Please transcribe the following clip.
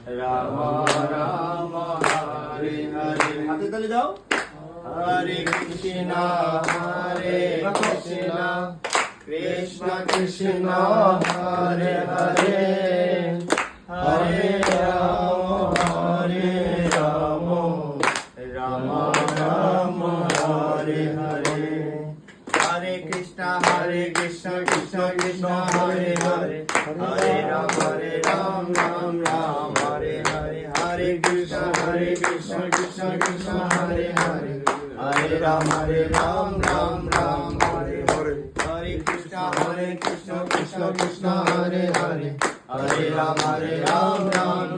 রাম রাম হরে হরে। হাতে তালি দাও। হরে কৃষ্ণ কৃষ্ণ কৃষ্ণ হরে হরে, হরে রাম রাম রাম হরে হরে। হরে কৃষ্ণ কৃষ্ণ কৃষ্ণ হরে হরে, হরে রাম রাম রাম হরে হরে। হরে কৃষ্ণ কৃষ্ণ কৃষ্ণ হরে হরে, হরে রাম রাম রাম হরে হরে। হরে কৃষ্ণ কৃষ্ণ কৃষ্ণ হরে হরে, হরে রাম রাম